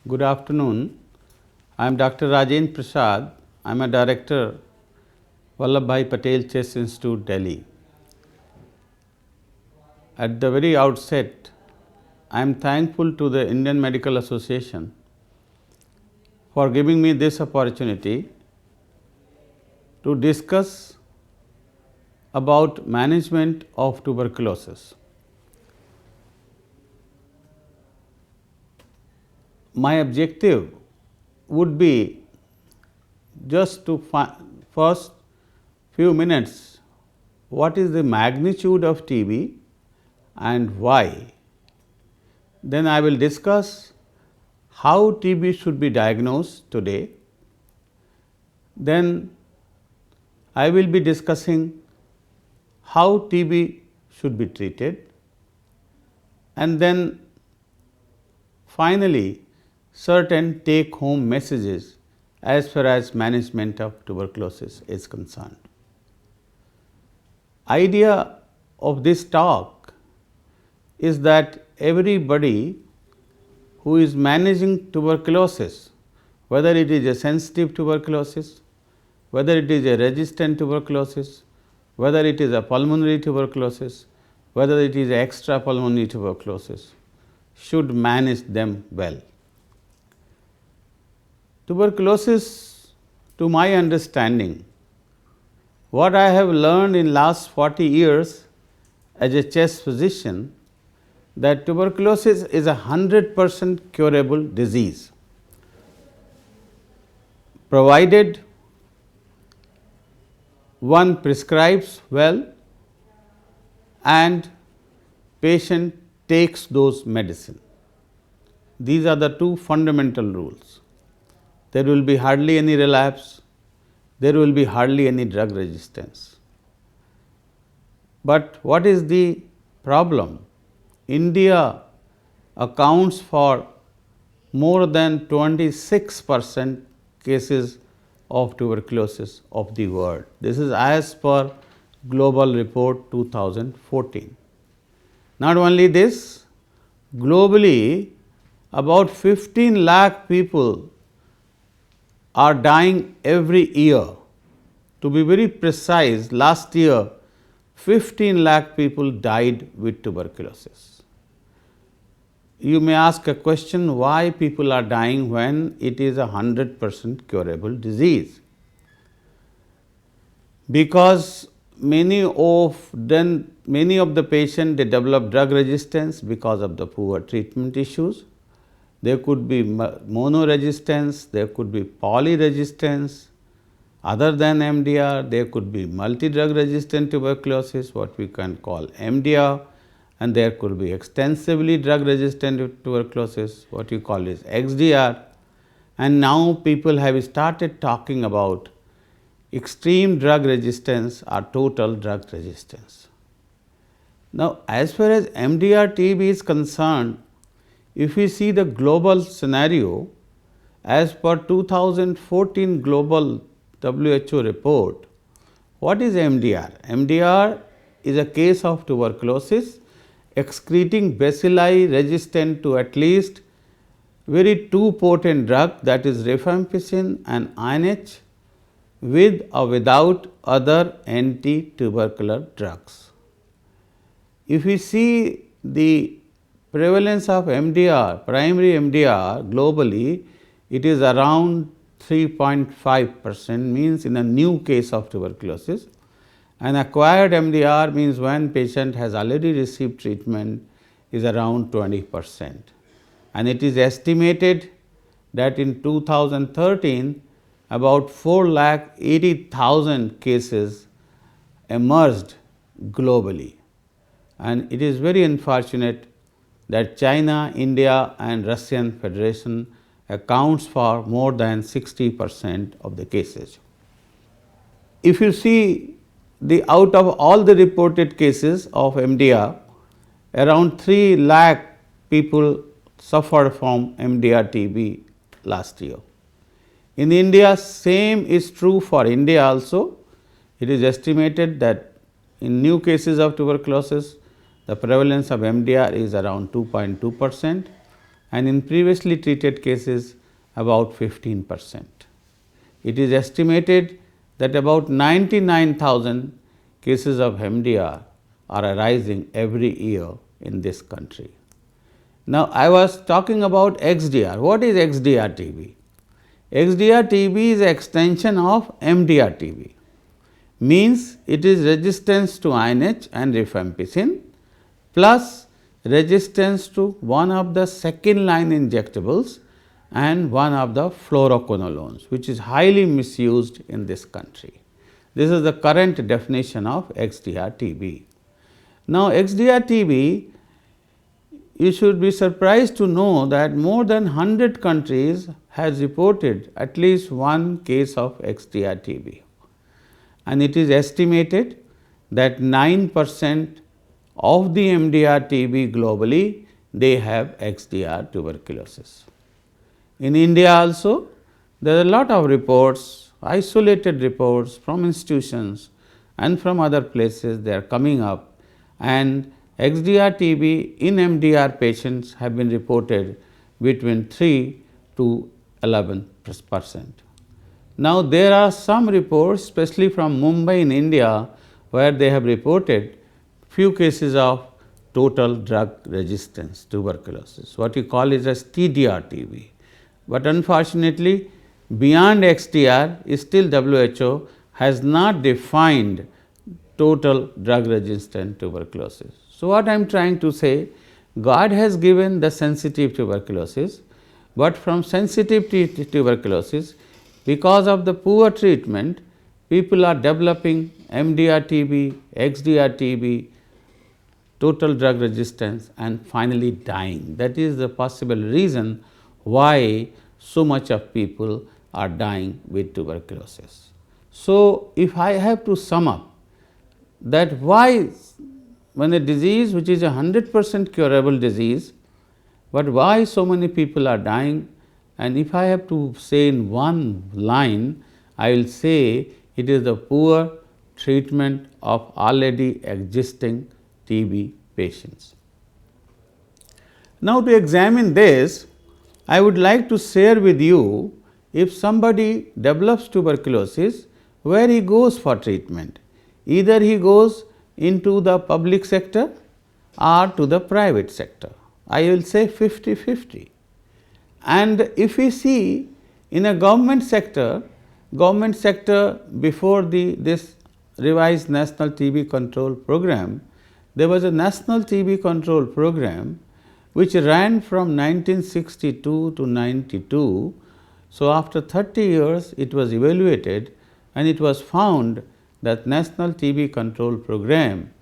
Good afternoon. I am Dr. Rajendra Prasad. I am a director, Vallabhbhai Patel Chess Institute, Delhi. At the very outset, I am thankful to the Indian Medical Association for giving me this opportunity to discuss about management of tuberculosis. My objective would be just to first few minutes what is the magnitude of TB and why. Then I will discuss how TB should be diagnosed today. Then I will be discussing how TB should be treated, and then finally certain take home messages as far as management of tuberculosis is concerned. Idea of this talk is that everybody who is managing tuberculosis, whether it is a sensitive tuberculosis, whether it is a resistant tuberculosis, whether it is a pulmonary tuberculosis, whether it is extrapulmonary tuberculosis, should manage them well. Tuberculosis, to my understanding, what I have learned in last 40 years as a chest physician, that tuberculosis is a 100% curable disease, provided one prescribes well and patient takes those medicine. These are the two fundamental rules. There will be hardly any relapse, there will be hardly any drug resistance. But what is the problem? India accounts for more than 26% cases of tuberculosis of the world. This is as per Global Report 2014. Not only this, globally about 15 lakh people are dying every year. To be very precise, last year 15 lakh people died with tuberculosis. You may ask a question, why people are dying when it is a 100% curable disease? Because many of the patients, they develop drug resistance because of the poor treatment issues. There could be mono resistance, there could be poly resistance. Other than MDR, there could be multi-drug resistant tuberculosis, what we can call MDR, and there could be extensively drug resistant tuberculosis, what you call is XDR. And now people have started talking about extreme drug resistance or total drug resistance. Now, as far as MDR TB is concerned, if we see the global scenario, as per 2014 global WHO report, what is MDR? MDR is a case of tuberculosis excreting bacilli resistant to at least very two potent drug, that is rifampicin and INH, with or without other anti-tubercular drugs. If we see the prevalence of MDR, primary MDR globally, it is around 3.5%, means in a new case of tuberculosis, and acquired MDR means when patient has already received treatment is around 20%. And it is estimated that in 2013 about 4,80,000 cases emerged globally, and it is very unfortunate that China, India and Russian Federation accounts for more than 60% of the cases. If you see out of all the reported cases of MDR, around 3 lakh people suffered from MDR TB last year. In India, same is true for India also. It is estimated that in new cases of tuberculosis, the prevalence of MDR is around 2.2%, and in previously treated cases about 15%. It is estimated that about 99,000 cases of MDR are arising every year in this country. Now, I was talking about XDR. What is XDR-TB? XDR-TB is an extension of MDR-TB. Means it is resistance to INH and rifampicin plus resistance to one of the second line injectables and one of the fluoroquinolones, which is highly misused in this country. This is the current definition of XDR-TB. Now, XDR-TB, you should be surprised to know that more than 100 countries has reported at least one case of XDR-TB, and it is estimated that 9% of the MDR-TB globally, they have XDR tuberculosis. In India also, there are a lot of reports, isolated reports from institutions and from other places, they are coming up, and XDR-TB in MDR patients have been reported between 3 to 11%. Now, there are some reports, especially from Mumbai in India, where they have reported few cases of total drug resistance tuberculosis, what you call it as TDR-TB. But unfortunately, beyond XDR, still WHO has not defined total drug resistant tuberculosis. So, what I am trying to say, God has given the sensitive tuberculosis, but from sensitive tuberculosis, because of the poor treatment, people are developing MDR-TB, XDR-TB, total drug resistance, and finally dying. That is the possible reason why so much of people are dying with tuberculosis. So, if I have to sum up that why, when a disease which is a 100% curable disease, but why so many people are dying, and if I have to say in one line, I will say it is the poor treatment of already existing TB patients. Now, to examine this, I would like to share with you, if somebody develops tuberculosis, where he goes for treatment. Either he goes into the public sector or to the private sector. I will say 50-50. And if we see in a government sector before this revised National TB Control Program, there was a National TB Control Program which ran from 1962 to 92. So, after 30 years it was evaluated and it was found that National TB Control Program,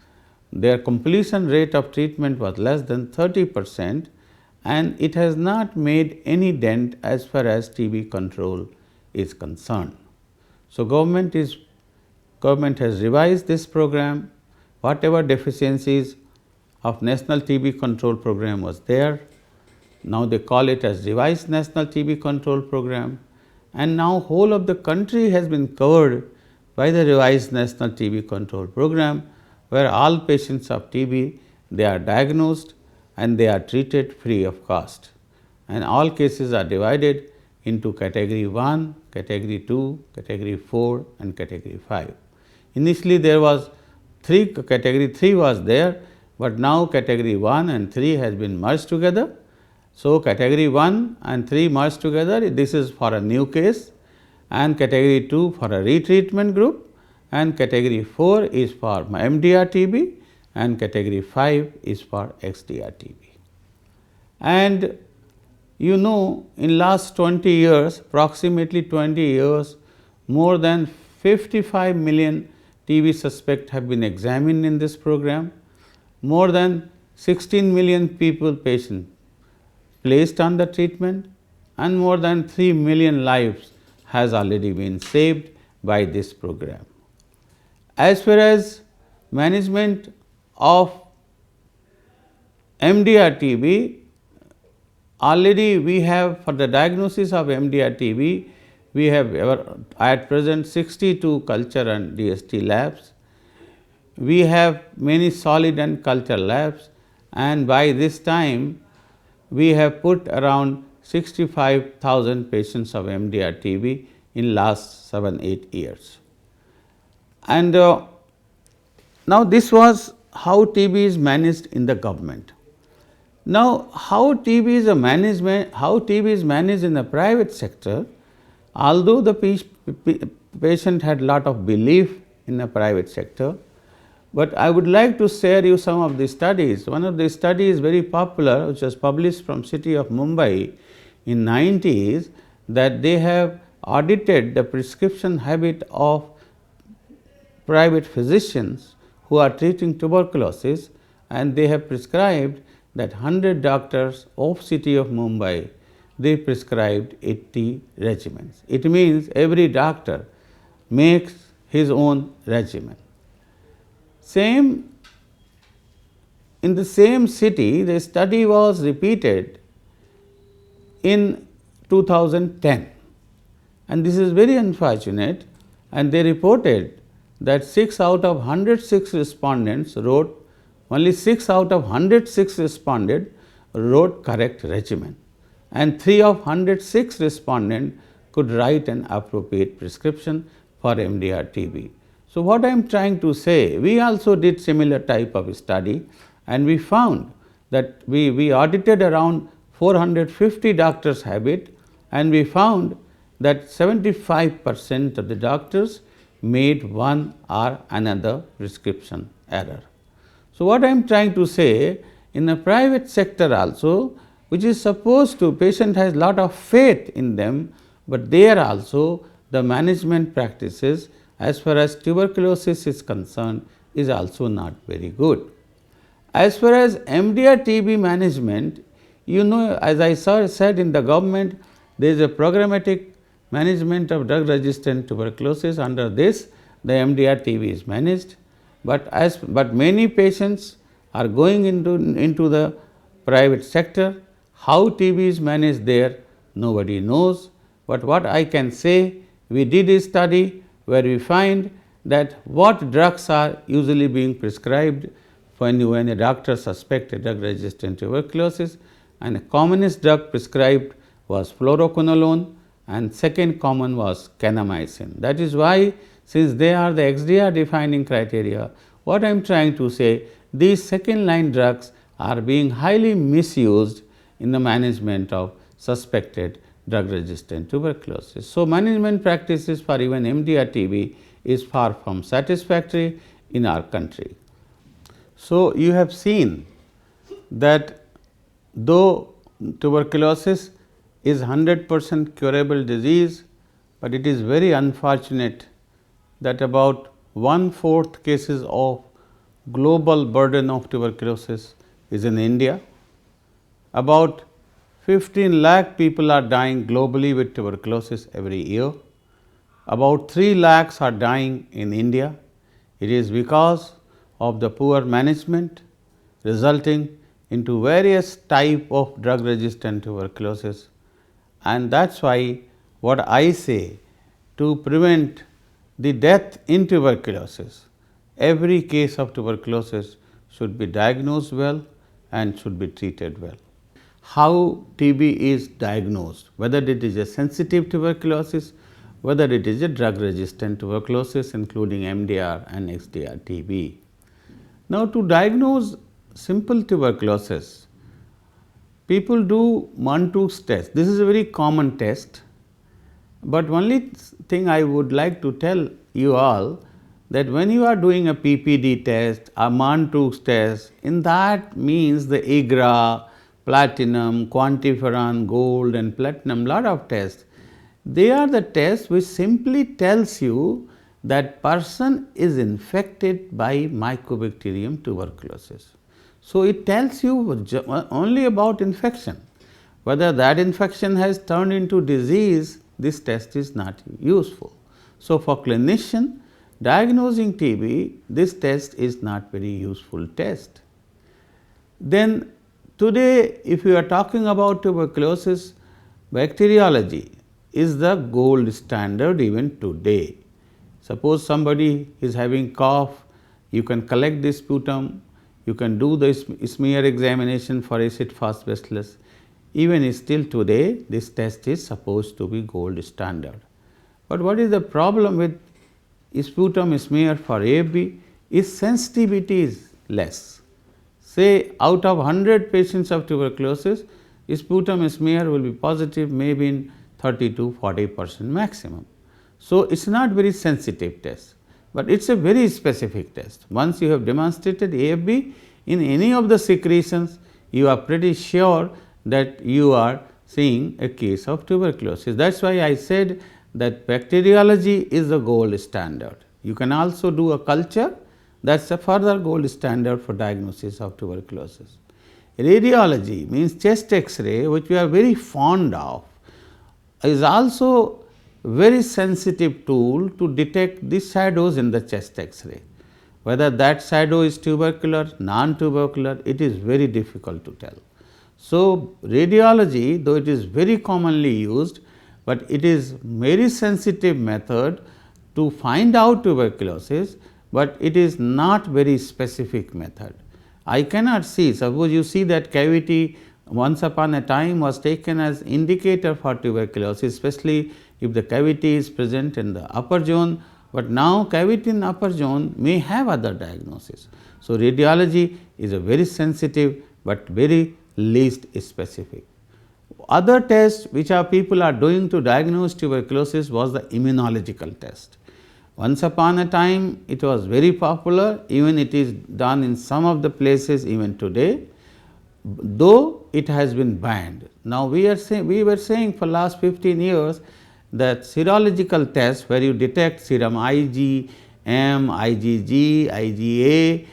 their completion rate of treatment was less than 30%, and it has not made any dent as far as TB control is concerned. So, government has revised this program. Whatever deficiencies of National TB Control Program was there, now they call it as revised National TB Control Program, and now whole of the country has been covered by the revised National TB Control Program, where all patients of TB, they are diagnosed and they are treated free of cost, and all cases are divided into category 1, category 2, category 4 and category 5. Initially there was category 3 was there, but now category 1 and 3 has been merged together. So, category 1 and 3 merged together, this is for a new case, and category 2 for a retreatment group, and category 4 is for MDR-TB, and category 5 is for XDR-TB. And you know, in last 20 years, approximately 20 years, more than 55 million TB suspects have been examined in this program, more than 16 million patients placed on the treatment, and more than 3 million lives has already been saved by this program. As far as management of MDR-TB, already we have, for the diagnosis of MDR-TB, we have at present 62 culture and DST labs. We have many solid and culture labs, and by this time we have put around 65,000 patients of MDR TB in last 7-8 years. And now this was how TB is managed in the government. Now, how TB is managed in the private sector, although the patient had lot of belief in the private sector, but I would like to share you some of the studies. One of the studies very popular, which was published from city of Mumbai in 90s, that they have audited the prescription habit of private physicians who are treating tuberculosis, and they have prescribed that 100 doctors of city of Mumbai, they prescribed 80 regimens. It means every doctor makes his own regimen. Same in the same city, the study was repeated in 2010, and this is very unfortunate, and they reported that 6 out of 106 respondents wrote, only 6 out of 106 responded wrote correct regimen, and 3 of 106 respondents could write an appropriate prescription for MDR TB. So, what I am trying to say, we also did similar type of study, and we found that we audited around 450 doctors' habit, and we found that 75% of the doctors made one or another prescription error. So, what I am trying to say, in the private sector also, which is supposed to, patient has lot of faith in them, but there also the management practices as far as tuberculosis is concerned is also not very good. As far as MDR TB management, you know, as I said, in the government, there is a programmatic management of drug resistant tuberculosis. Under this, the MDR TB is managed, but many patients are going into the private sector. How TB is managed there, nobody knows. But what I can say, we did a study where we find that what drugs are usually being prescribed when a doctor suspects a drug resistant tuberculosis, and the commonest drug prescribed was fluoroquinolone, and second common was kanamycin. That is why, since they are the XDR defining criteria, what I am trying to say, these second line drugs are being highly misused in the management of suspected drug resistant tuberculosis. So, management practices for even MDR TB is far from satisfactory in our country. So, you have seen that though tuberculosis is 100% curable disease, but it is very unfortunate that about 1/4 cases of global burden of tuberculosis is in India. About 15 lakh people are dying globally with tuberculosis every year. About 3 lakhs are dying in India. It is because of the poor management resulting into various type of drug resistant tuberculosis, and that is why what I say, to prevent the death in tuberculosis, every case of tuberculosis should be diagnosed well and should be treated well. How TB is diagnosed, whether it is a sensitive tuberculosis, whether it is a drug resistant tuberculosis including MDR and XDR TB. Now, to diagnose simple tuberculosis, people do Mantoux test. This is a very common test, but only thing I would like to tell you all, that when you are doing a PPD test, a Mantoux test, in that means the IGRA, platinum, quantiferon, gold and platinum, lot of tests. They are the tests which simply tells you that person is infected by Mycobacterium tuberculosis. So, it tells you only about infection. Whether that infection has turned into disease, this test is not useful. So, for clinician diagnosing TB, this test is not very useful test. Then today, if you are talking about tuberculosis, bacteriology is the gold standard even today. Suppose somebody is having cough, you can collect the sputum, you can do the smear examination for acid-fast bacillus. even still today this test is supposed to be gold standard. But what is the problem with sputum smear for AFB? Is sensitivity is less. Say out of 100 patients of tuberculosis, sputum smear will be positive maybe in 30 to 40% maximum. So, it is not very sensitive test, but it is a very specific test. Once you have demonstrated AFB in any of the secretions, you are pretty sure that you are seeing a case of tuberculosis. That is why I said that bacteriology is the gold standard. You can also do a culture, that is a further gold standard for diagnosis of tuberculosis. Radiology means chest X-ray, which we are very fond of, is also very sensitive tool to detect the shadows in the chest X-ray. Whether that shadow is tubercular, non-tubercular, it is very difficult to tell. So, radiology, though it is very commonly used, but it is very sensitive method to find out tuberculosis, but it is not very specific method. I cannot see, suppose you see that cavity once upon a time was taken as indicator for tuberculosis, especially if the cavity is present in the upper zone, but now cavity in upper zone may have other diagnosis. So, radiology is a very sensitive, but very least specific. Other tests which our people are doing to diagnose tuberculosis was the immunological test. Once upon a time it was very popular, even it is done in some of the places even today, though it has been banned. Now, we were saying for last 15 years that serological tests where you detect serum IgM, IgG, IgA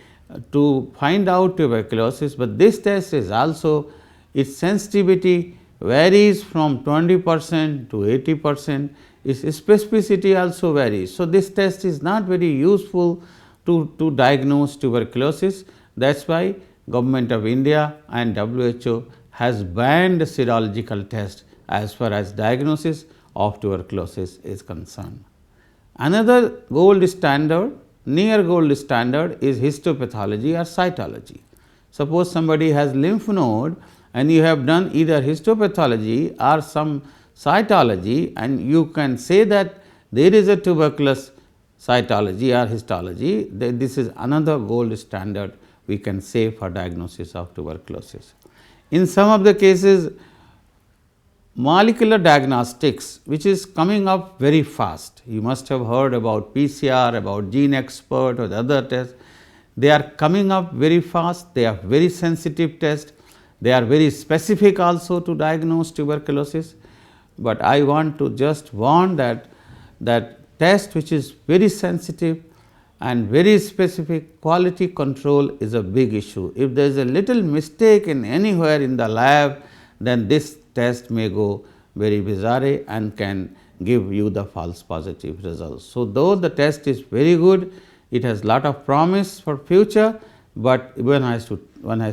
to find out tuberculosis, but this test is also, its sensitivity varies from 20% to 80%, its specificity also varies. So, this test is not very useful to diagnose tuberculosis. That is why Government of India and WHO has banned serological test as far as diagnosis of tuberculosis is concerned. Another gold standard, near gold standard is histopathology or cytology. Suppose somebody has lymph node and you have done either histopathology or some cytology, and you can say that there is a tuberculous cytology or histology, this is another gold standard we can say for diagnosis of tuberculosis. In some of the cases, molecular diagnostics, which is coming up very fast, you must have heard about PCR, about GeneXpert or the other tests, they are coming up very fast, they are very sensitive tests, they are very specific also to diagnose tuberculosis. But I want to just warn that test which is very sensitive and very specific, quality control is a big issue. If there is a little mistake in anywhere in the lab, then this test may go very bizarre and can give you the false positive results. So, though the test is very good, it has lot of promise for future, but one has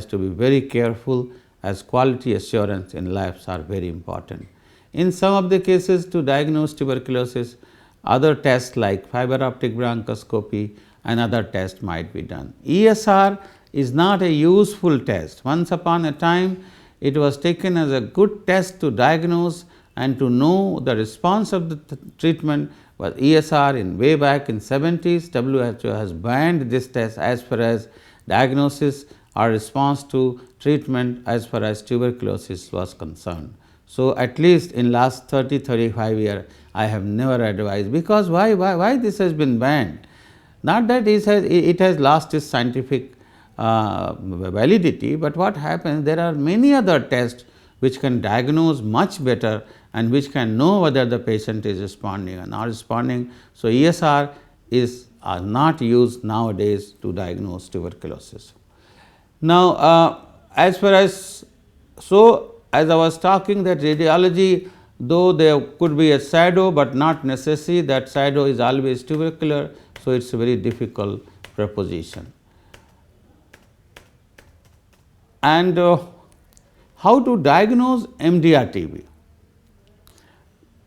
to be very careful, as quality assurance in labs are very important. In some of the cases, to diagnose tuberculosis, other tests like fiber optic bronchoscopy and other tests might be done. ESR is not a useful test. Once upon a time, it was taken as a good test to diagnose and to know the response of the treatment, but ESR in way back in 70s, WHO has banned this test as far as diagnosis or response to treatment as far as tuberculosis was concerned. So, at least in last 30-35 years, I have never advised, because why this has been banned? Not that it has lost its scientific validity, but what happens, there are many other tests which can diagnose much better and which can know whether the patient is responding or not responding. So, ESR is not used nowadays to diagnose tuberculosis. Now, as far as, so as I was talking, that radiology, though there could be a shadow, but not necessary that shadow is always tubercular. So, it is a very difficult proposition. And how to diagnose MDR-TB?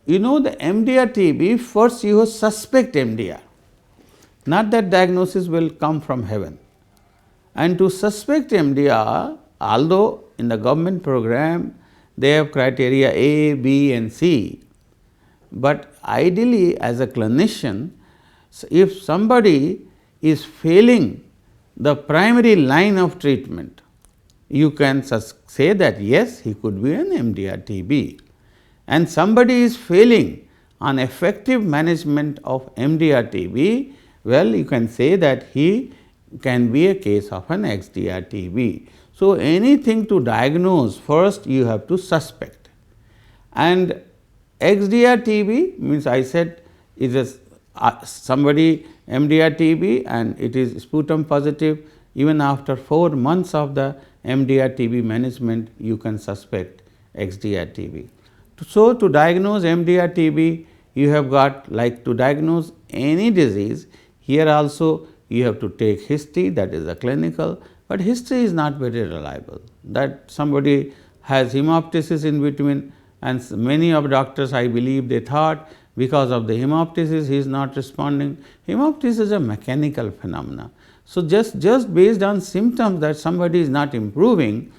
You know, the MDR-TB, first you suspect MDR, not that diagnosis will come from heaven. And to suspect MDR, although in the government program they have criteria A, B and C. But ideally as a clinician, if somebody is failing the primary line of treatment, you can say that yes, he could be an MDR-TB, and somebody is failing on effective management of MDR-TB, well, you can say that he can be a case of an XDR-TB. So, anything to diagnose, first you have to suspect, and XDR-TB means I said is a somebody MDR-TB and it is sputum positive. Even after 4 months of the MDR-TB management, you can suspect XDR-TB. So, to diagnose MDR-TB, you have got, like to diagnose any disease, here also you have to take history, that is a clinical, but history is not very reliable. That somebody has hemoptysis in between, and many of doctors, I believe, they thought because of the hemoptysis he is not responding. Hemoptysis is a mechanical phenomena. So, just based on symptoms that somebody is not improving,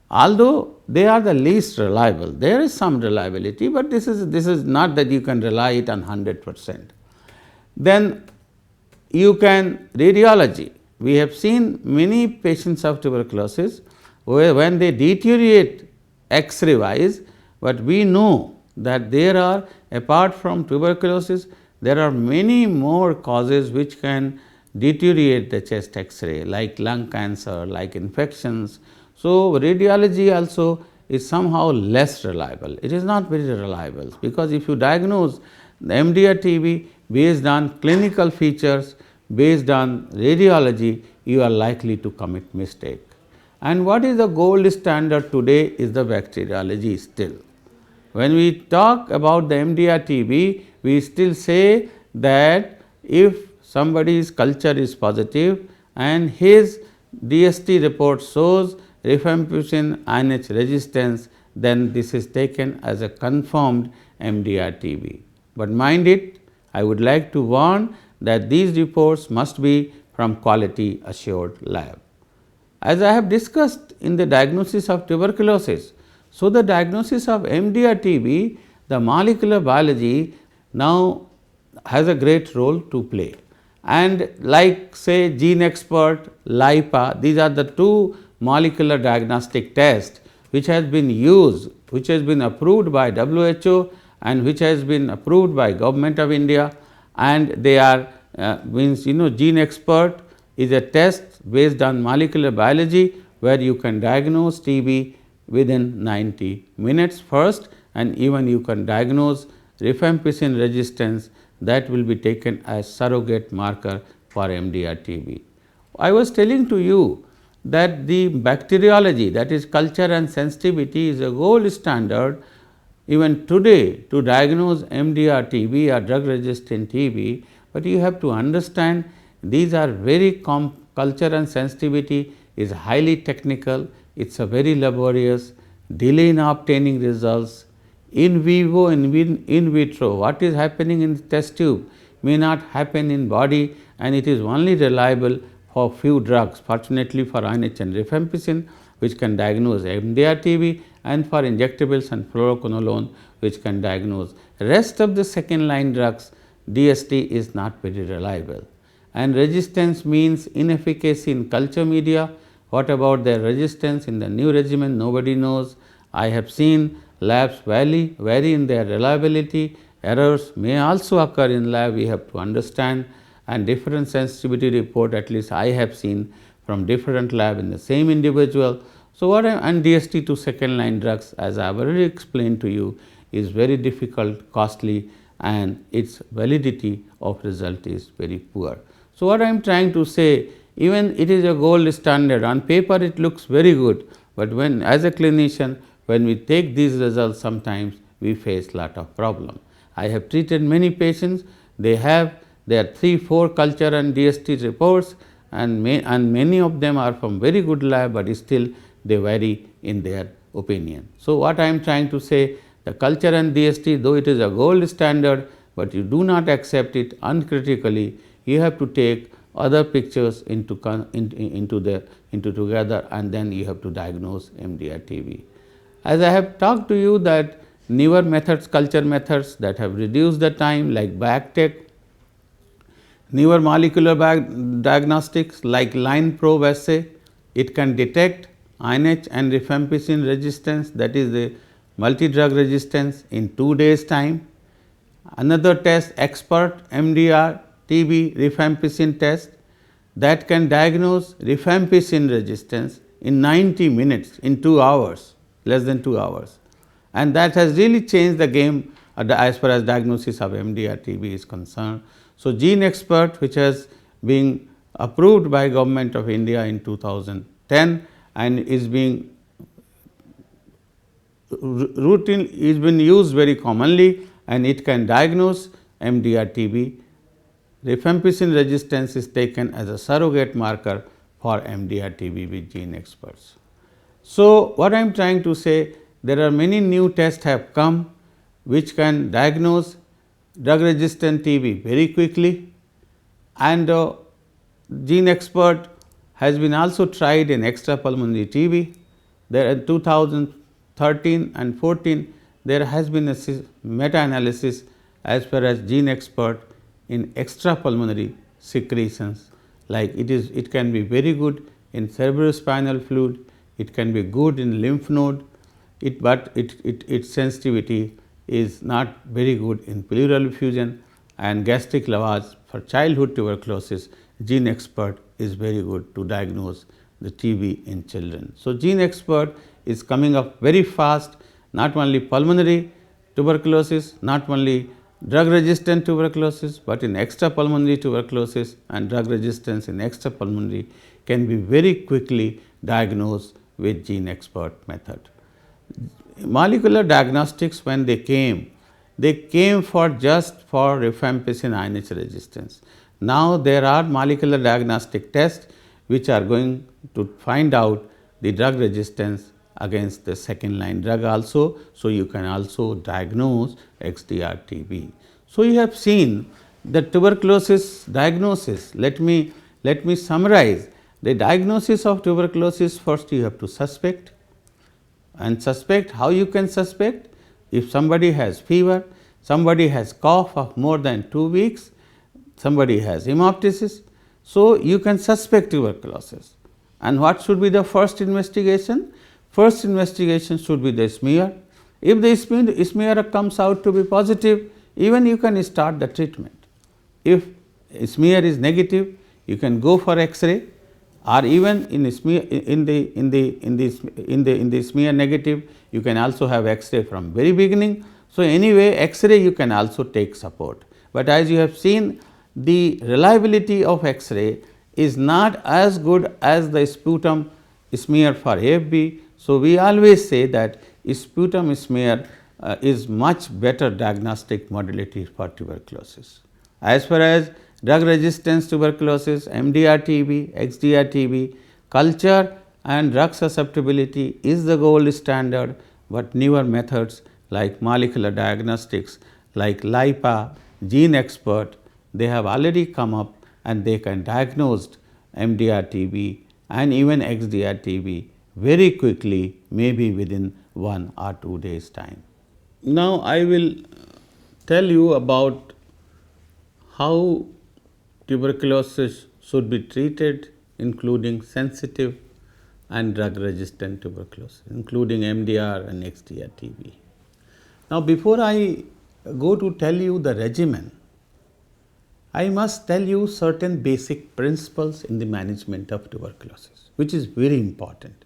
although they are the least reliable, there is some reliability, but this is not that you can rely it on 100%. Then you can radiology. We have seen many patients of tuberculosis where when they deteriorate X-ray wise, but we know that there are, apart from tuberculosis, there are many more causes which can deteriorate the chest X-ray, like lung cancer, like infections. So, radiology also is somehow less reliable. It is not very reliable, because if you diagnose the MDR-TB based on clinical features, based on radiology, you are likely to commit mistake. And what is the gold standard today is the bacteriology still. When we talk about the MDR-TB, we still say that if somebody's culture is positive and his DST report shows rifampicin INH resistance, then this is taken as a confirmed MDR-TB. But mind it, I would like to warn that these reports must be from quality assured lab. As I have discussed in the diagnosis of tuberculosis, so the diagnosis of MDR-TB, the molecular biology now has a great role to play. And like say GeneXpert, LIPA, these are the two molecular diagnostic tests which has been used, which has been approved by WHO and which has been approved by Government of India, and they are means GeneXpert is a test based on molecular biology where you can diagnose TB within 90 minutes first, and even you can diagnose rifampicin resistance, that will be taken as surrogate marker for MDR-TB. I was telling to you that the bacteriology, that is culture and sensitivity, is a gold standard even today to diagnose MDR-TB or drug resistant TB, but you have to understand these are very culture and sensitivity is highly technical, it is a very laborious, delay in obtaining results, in vivo and in vitro, what is happening in the test tube may not happen in body, and it is only reliable for few drugs, fortunately for INH and rifampicin, which can diagnose MDR-TB, and for injectables and fluoroquinolone, which can diagnose. Rest of the second line drugs, DST is not very reliable. And resistance means inefficacy in culture media. What about their resistance in the new regimen? Nobody knows. I have seen labs vary in their reliability. Errors may also occur in lab, we have to understand, and different sensitivity report, at least I have seen from different lab in the same individual. So, and DST to second line drugs, as I have already explained to you, is very difficult, costly, and its validity of result is very poor. So, what I am trying to say, even it is a gold standard, on paper it looks very good, but when as a clinician, when we take these results, sometimes we face lot of problem. I have treated many patients, they have their 3-4 culture and DST reports, and many of them are from very good lab, but still they vary in their opinion. So, what I am trying to say, the culture and DST, though it is a gold standard, but you do not accept it uncritically, you have to take other pictures into together, and then you have to diagnose MDR-TB. As I have talked to you that newer methods, culture methods that have reduced the time like BACTEC, newer molecular diagnostics like line probe assay, it can detect INH and rifampicin resistance, that is the multi-drug resistance, in 2 days time. Another test, expert MDR TB rifampicin test, that can diagnose rifampicin resistance in 90 minutes, in 2 hours, less than 2 hours, and that has really changed the game as far as diagnosis of MDR TB is concerned. So, Gene Expert, which has been approved by Government of India in 2010 and is being routine, is been used very commonly, and it can diagnose MDR TB. Rifampicin resistance is taken as a surrogate marker for MDR TB with Gene Experts. So, what I am trying to say, there are many new tests have come which can diagnose drug resistant TB very quickly, and Gene Expert has been also tried in extrapulmonary TB. There in 2013 and 14 there has been a meta analysis as far as Gene Expert in extrapulmonary secretions, like it can be very good in cerebrospinal fluid, it can be good in lymph node, but its sensitivity is not very good in pleural effusion and gastric lavage. For childhood tuberculosis, Gene Expert is very good to diagnose the TB in children. So, Gene Expert is coming up very fast, not only pulmonary tuberculosis, not only drug resistant tuberculosis, but in extrapulmonary tuberculosis, and drug resistance in extrapulmonary can be very quickly diagnosed with Gene Expert method. Molecular diagnostics, when they came for just for rifampicin INH resistance. Now, there are molecular diagnostic tests which are going to find out the drug resistance against the second line drug also. So, you can also diagnose XDR TB. So, you have seen the tuberculosis diagnosis. Let me summarize the diagnosis of tuberculosis. First, you have to suspect, and suspect, how you can suspect? If somebody has fever, somebody has cough of more than 2 weeks, somebody has hemoptysis. So, you can suspect tuberculosis. And what should be the first investigation? First investigation should be the smear. If the smear comes out to be positive, even you can start the treatment. If smear is negative, you can go for X-ray, or even in smear in the smear negative, you can also have X-ray from very beginning. So, anyway, X-ray you can also take support, but as you have seen, the reliability of X-ray is not as good as the sputum smear for AFB. So, we always say that sputum smear is much better diagnostic modality for tuberculosis. As far as drug resistance tuberculosis, MDR TB, XDR TB, culture and drug susceptibility is the gold standard, but newer methods like molecular diagnostics like LIPA, Gene Expert, they have already come up and they can diagnose MDR TB and even XDR TB very quickly, maybe within 1 or 2 days time. Now, I will tell you about how tuberculosis should be treated, including sensitive and drug resistant tuberculosis, including MDR and XDR TB. Now, before I go to tell you the regimen, I must tell you certain basic principles in the management of tuberculosis, which is very important,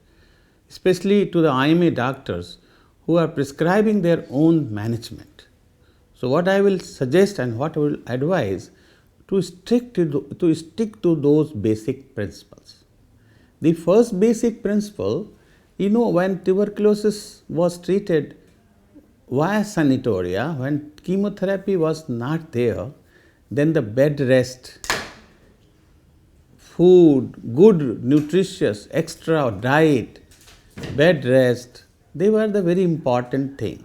especially to the IMA doctors who are prescribing their own management. So, what I will suggest and what I will advise to stick to those basic principles. The first basic principle, when tuberculosis was treated via sanatoria, when chemotherapy was not there, then the bed rest, food, good, nutritious, extra diet, bed rest, they were the very important thing.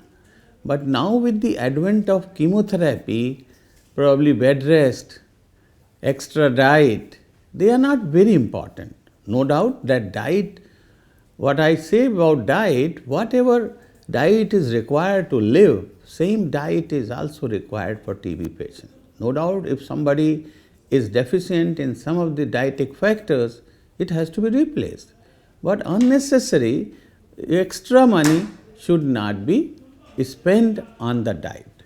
But now with the advent of chemotherapy, probably bed rest, extra diet, they are not very important. No doubt that diet what I say about diet, whatever diet is required to live, same diet is also required for TB patients. No doubt, if somebody is deficient in some of the dietetic factors, it has to be replaced. But unnecessary extra money should not be spent on the diet.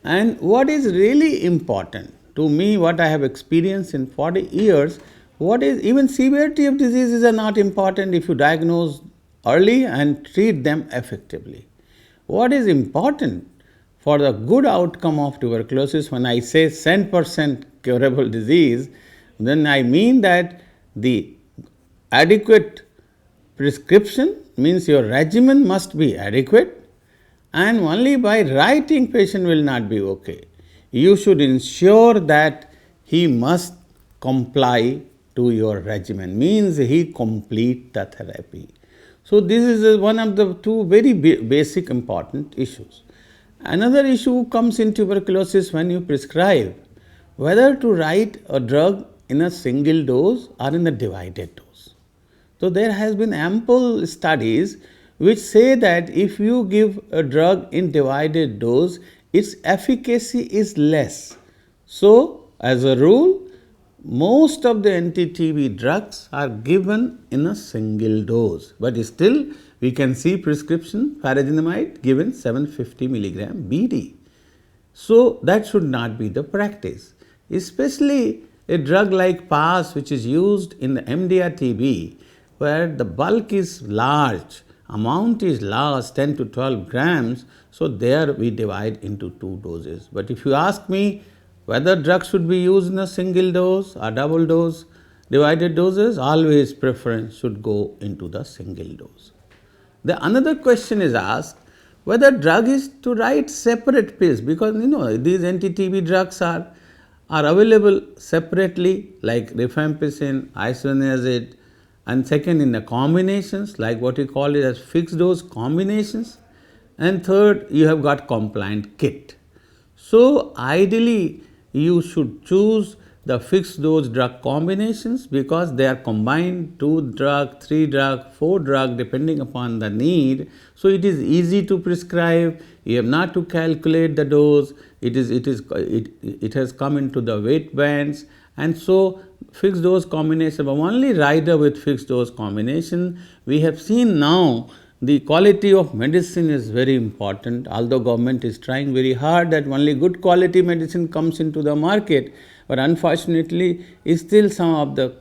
And what is really important to me, what I have experienced in 40 years, what is even severity of diseases are not important if you diagnose early and treat them effectively. What is important for the good outcome of tuberculosis, when I say 100% curable disease, then I mean that the adequate prescription means your regimen must be adequate, and only by writing patient will not be okay. You should ensure that he must comply to your regimen, means he complete the therapy. So this is one of the two very basic important issues. Another issue comes in tuberculosis when you prescribe whether to write a drug in a single dose or in a divided dose. So there has been ample studies which say that if you give a drug in divided dose, its efficacy is less. So as a rule, most of the anti-TB drugs are given in a single dose, but still we can see prescription pyrazinamide given 750 milligram BD. So that should not be the practice, especially a drug like PAS, which is used in the MDR TB, where the bulk is large, amount is large, 10 to 12 grams. So there we divide into two doses. But if you ask me whether drugs should be used in a single dose or double dose, divided doses, always preference should go into the single dose. The another question is asked whether drug is to write separate pills, because these anti-TB drugs are available separately, like rifampicin, isoniazid, and second in the combinations, like what we call it as fixed dose combinations, and third you have got compliant kit. So ideally you should choose the fixed dose drug combinations, because they are combined 2 drug, 3 drug, 4 drug depending upon the need. So it is easy to prescribe, you have not to calculate the dose, it has come into the weight bands, and so fixed dose combination, but only rider with fixed dose combination. We have seen now the quality of medicine is very important, although government is trying very hard that only good quality medicine comes into the market, but unfortunately still some of the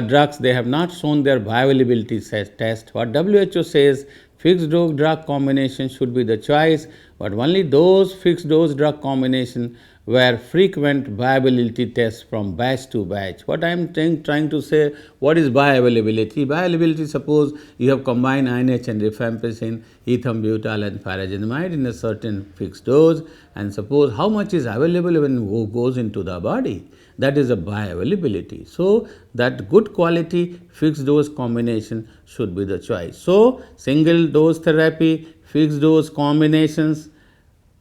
drugs, they have not shown their bioavailability test. What WHO says, fixed dose drug combination should be the choice, but only those fixed dose drug combination where frequent bioavailability tests from batch to batch. What I am trying to say, what is bioavailability? Bioavailability, suppose you have combined INH and rifampicin, ethambutol and pyrazinamide in a certain fixed dose, and suppose how much is available when it goes into the body. That is a bioavailability. So that good quality fixed dose combination should be the choice. So single dose therapy, fixed dose combinations.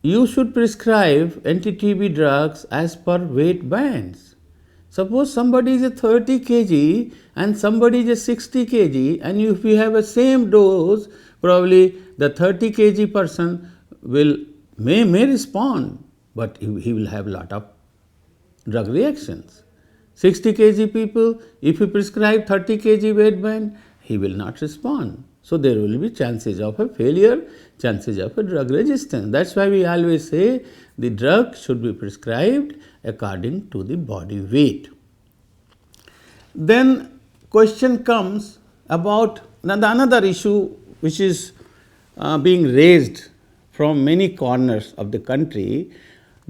You should prescribe anti-TB drugs as per weight bands. Suppose somebody is a 30 kg and somebody is a 60 kg, and if you have a same dose, probably the 30 kg person may respond, but he will have a lot of drug reactions. 60 kg people, if you prescribe 30 kg weight band, he will not respond. So there will be chances of a failure, chances of a drug resistance. That's why we always say the drug should be prescribed according to the body weight. Then question comes about another issue which is being raised from many corners of the country,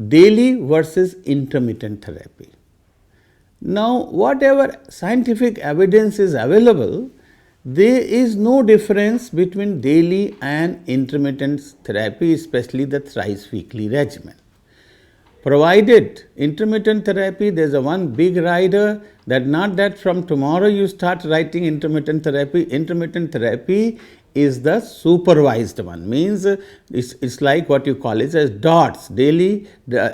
daily versus intermittent therapy. Now whatever scientific evidence is available, there is no difference between daily and intermittent therapy, especially the thrice weekly regimen. provided intermittent therapy, there's a one big rider that not that from tomorrow you start writing intermittent therapy. Intermittent therapy is the supervised one, means it's like what you call it as DOTS, daily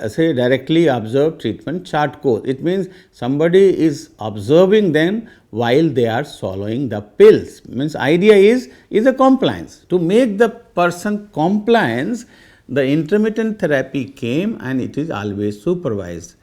say directly observed treatment chart course. It means somebody is observing them while they are swallowing the pills. Means idea is a compliance. To make the person compliance, the intermittent therapy came and it is always supervised.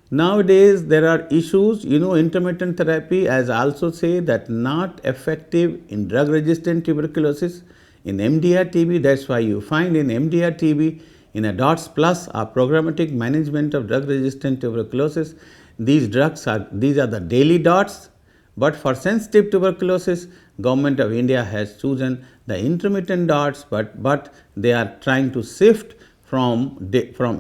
Nowadays there are issues, intermittent therapy as also say that not effective in drug resistant tuberculosis, in MDR TB. That's why you find in MDR TB, in a DOTS plus or programmatic management of drug resistant tuberculosis, these are the daily DOTS. But for sensitive tuberculosis, Government of India has chosen the intermittent DOTS, but they are trying to shift from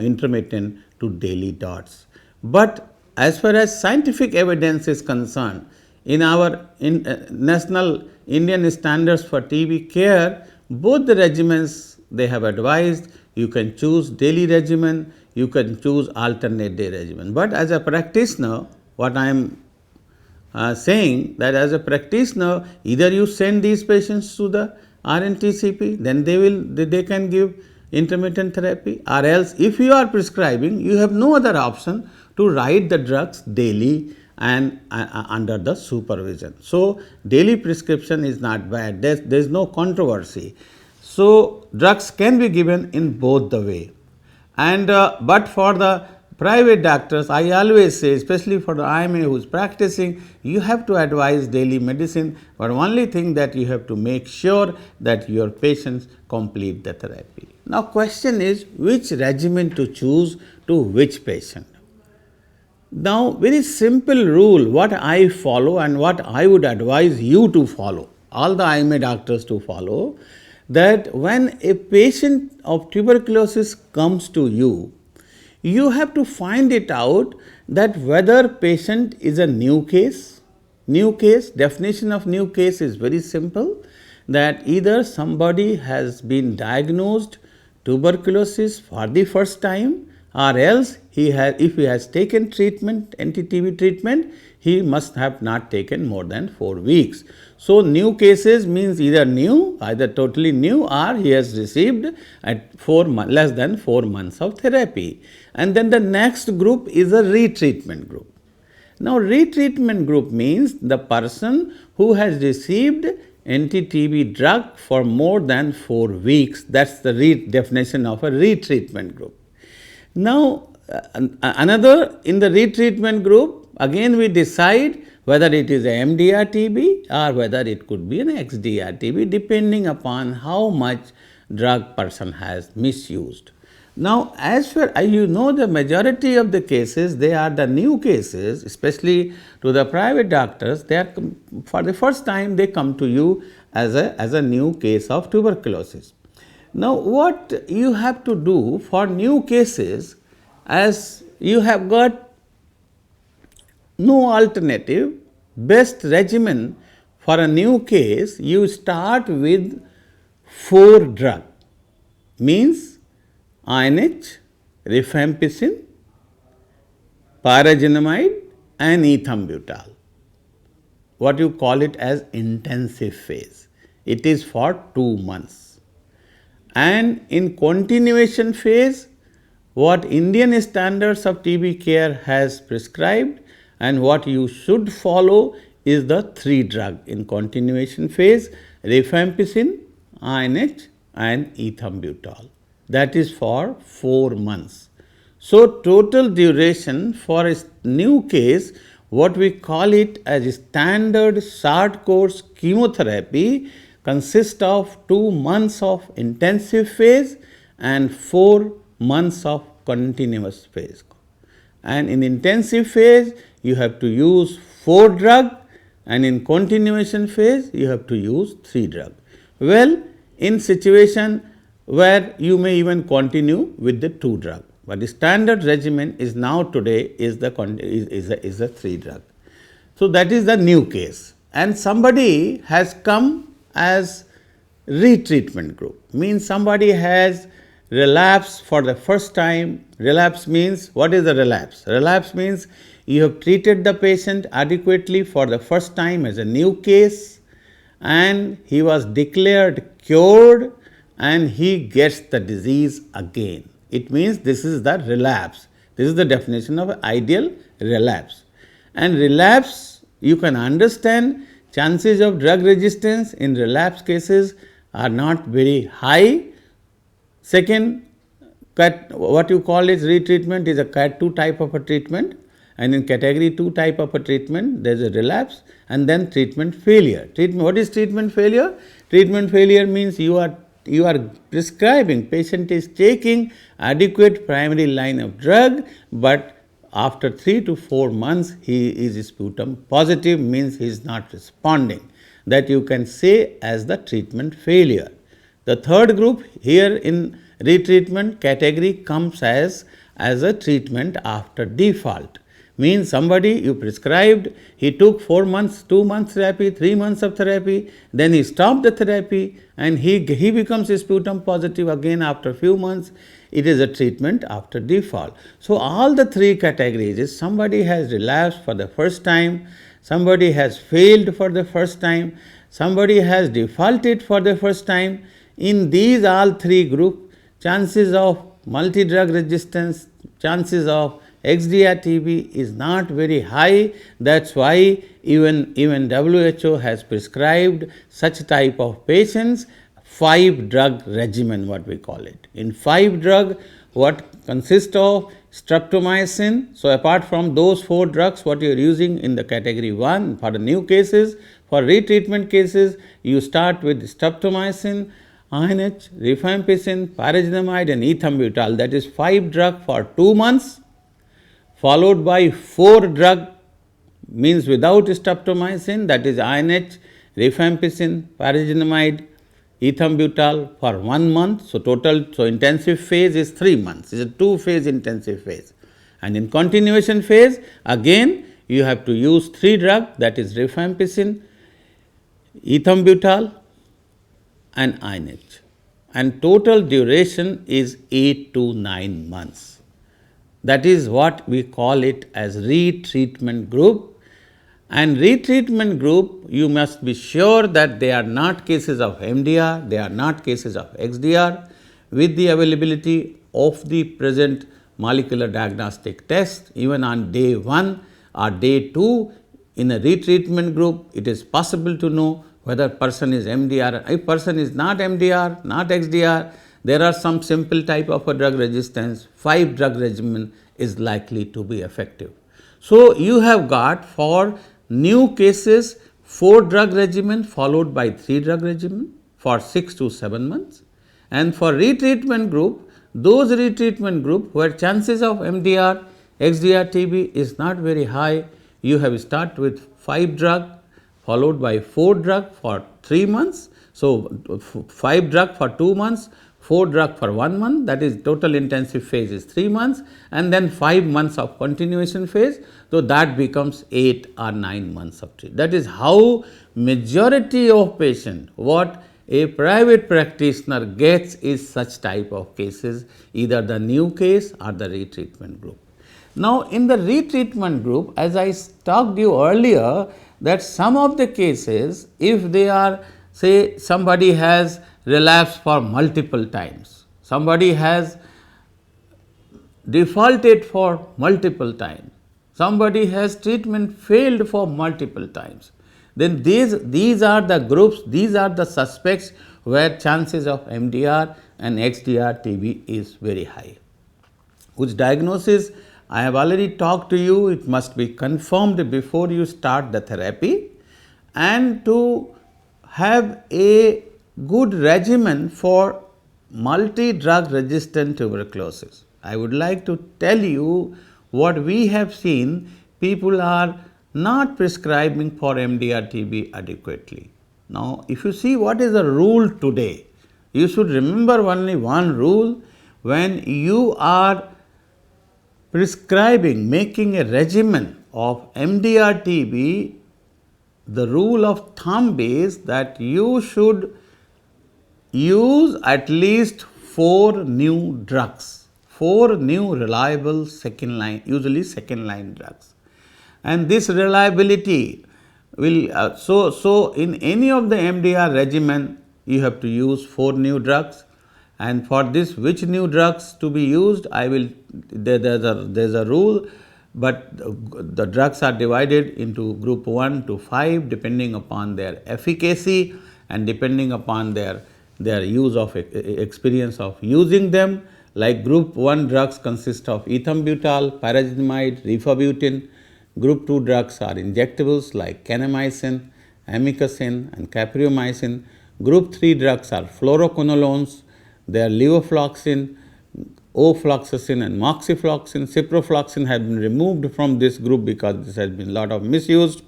intermittent to daily DOTS. But as far as scientific evidence is concerned, in our national Indian standards for TB care, both the regimens they have advised, you can choose daily regimen, you can choose alternate day regimen. But as a practitioner, what I am saying that as a practitioner, either you send these patients to the RNTCP, then they can give intermittent therapy, or else if you are prescribing, you have no other option to write the drugs daily and under the supervision. So daily prescription is not bad. There is no controversy. So drugs can be given in both the way. And but for the private doctors, I always say, especially for the IMA who is practicing, you have to advise daily medicine, but only thing that you have to make sure that your patients complete the therapy. Now question is which regimen to choose to which patient. Now very simple rule what I follow and what I would advise you to follow, all the IMA doctors to follow, that when a patient of tuberculosis comes to you, you have to find it out that whether patient is a new case. New case, definition of new case is very simple, that either somebody has been diagnosed tuberculosis for the first time, or else if he has taken treatment, anti-TB treatment, he must have not taken more than 4 weeks. So new cases means either new, either totally new, or he has received at less than 4 months of therapy. And then the next group is a retreatment group. Now retreatment group means the person who has received anti-TB drug for more than 4 weeks. That's the definition of a retreatment group. Now another in the retreatment group, again we decide whether it is a MDR TB or whether it could be an XDR TB, depending upon how much drug person has misused. Now as for the majority of the cases, they are the new cases, especially to the private doctors, they are for the first time they come to you as a new case of tuberculosis. Now what you have to do for new cases, as you have got no alternative, best regimen for a new case, you start with 4 drug, means INH, rifampicin, pyrazinamide and ethambutol. What you call it as intensive phase. It is for 2 months. And in continuation phase, what Indian standards of TB care has prescribed and what you should follow is the 3 drug in continuation phase, rifampicin, INH and ethambutol. That is for 4 months. So total duration for a new case, what we call it as standard short course chemotherapy, consists of 2 months of intensive phase and 4 months of continuous phase. And in intensive phase, you have to use 4 drug, and in continuation phase, you have to use 3 drug. Well, in situation where you may even continue with the 2 drug, but the standard regimen is now today is a 3 drug. So that is the new case, and somebody has come as retreatment group, means somebody has relapse for the first time. Relapse means, what is the relapse? Relapse means you have treated the patient adequately for the first time as a new case, and he was declared cured and he gets the disease again. It means this is the relapse. This is the definition of ideal relapse. And relapse, you can understand, chances of drug resistance in relapse cases are not very high. Second, what you call is retreatment is a cat 2 type of a treatment, and in category 2 type of a treatment there is a relapse and then treatment failure. What is treatment failure? Treatment failure means you are prescribing, patient is taking adequate primary line of drug, but after 3 to 4 months he is sputum positive, means he is not responding. That you can say as the treatment failure. The third group here in retreatment category comes as a treatment after default. Means somebody you prescribed, he took 4 months, 2 months therapy, 3 months of therapy, then he stopped the therapy and he becomes sputum positive again after few months. It is a treatment after default. So all the three categories is somebody has relapsed for the first time, somebody has failed for the first time, somebody has defaulted for the first time. In these all three groups, chances of multi-drug resistance, chances of XDR-TB is not very high. That's why even WHO has prescribed such type of patients 5-drug regimen, what we call it. In 5 drug, what consists of streptomycin. So apart from those 4 drugs what you are using in the category 1 for the new cases, for retreatment cases you start with streptomycin, INH, rifampicin, pyrazinamide and ethambutol. That is 5 drug for 2 months, followed by 4 drug, means without streptomycin, that is INH, rifampicin, pyrazinamide, ethambutol for 1 month. So total, so intensive phase is 3 months. It is a 2-phase intensive phase. And in continuation phase, again you have to use 3 drug, that is rifampicin, ethambutol and INH. And total duration is 8 to 9 months. That is what we call it as retreatment group. And retreatment group, you must be sure that they are not cases of MDR, they are not cases of XDR. With the availability of the present molecular diagnostic test, even on day 1 or day 2 in a retreatment group, it is possible to know whether person is MDR. If person is not MDR, not XDR, there are some simple type of a drug resistance, 5 drug regimen is likely to be effective. So you have got for new cases 4 drug regimen followed by 3 drug regimen for 6 to 7 months, and for retreatment group, those retreatment group where chances of MDR, XDR, TB is not very high, you have start with 5 drug followed by 4 drug for 3 months. So 5 drug for 2 months, 4 drug for 1 month, that is total intensive phase is 3 months, and then 5 months of continuation phase. So that becomes 8 or 9 months of treatment. That is how majority of patient, what a private practitioner gets is such type of cases, either the new case or the retreatment group. Now in the retreatment group, as I talked to you earlier, that some of the cases, if they are, say somebody has relapsed for multiple times, somebody has defaulted for multiple times, somebody has treatment failed for multiple times, then these are the groups, these are the suspects where chances of MDR and XDR TB is very high. Whose diagnosis I have already talked to you, it must be confirmed before you start the therapy, and to have a good regimen for multi-drug resistant tuberculosis. I would like to tell you what we have seen, people are not prescribing for MDR TB adequately. Now if you see what is the rule today, you should remember only one rule: when you are prescribing, making a regimen of MDR TB, the rule of thumb is that you should use at least 4 new drugs, 4 new reliable second line, usually second line drugs. And this reliability will, so in any of the MDR regimen, you have to use 4 new drugs. And for this, which new drugs to be used, I will, there's a rule, but the drugs are divided into group 1 to 5 depending upon their efficacy and depending upon their use of experience of using them. Like group 1 drugs consist of ethambutol, pyrazinamide, rifabutin. Group 2 drugs are injectables like kanamycin, amikacin and capreomycin. Group 3 drugs are fluoroquinolones, they are levofloxacin, ofloxacin and moxifloxacin. Ciprofloxacin has been removed from this group because this has been a lot of misused.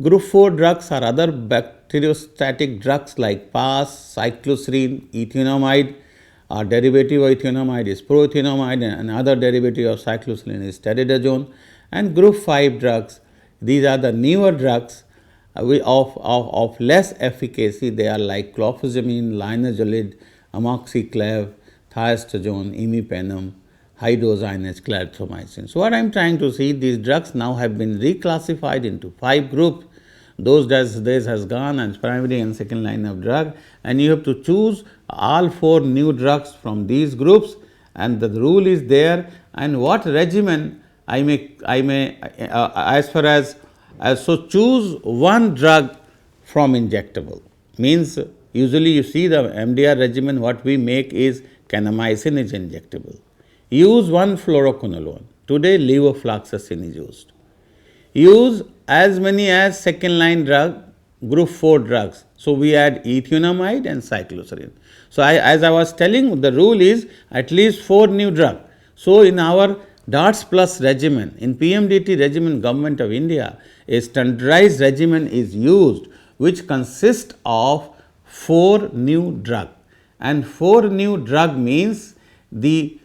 Group 4 drugs are other bacteriostatic drugs like PAS, cycloserine, ethionamide. Our derivative of ethionamide is proethionamide and another derivative of cycloserine is teridazole. And group 5 drugs, these are the newer drugs of less efficacy. They are like clofazimine, linezolid, amoxiclav, thiazolone, imipenem, hydroxynase, clarithromycin. So what I am trying to see, these drugs now have been reclassified into 5 groups. Those days has gone and primary and second line of drug, and you have to choose all 4 new drugs from these groups, and the rule is there. And what regimen I may as far as so choose one drug from injectable, means usually you see the MDR regimen, what we make is kanamycin is injectable. Use one fluoroquinolone. Today levofloxacin is used. Use as many as second line drug, group 4 drugs. So we add ethionamide and cycloserine. So as I was telling, the rule is at least 4 new drugs. So in our DARTS plus regimen, in PMDT regimen, Government of India, a standardized regimen is used which consists of 4 new drug, and 4 new drug means the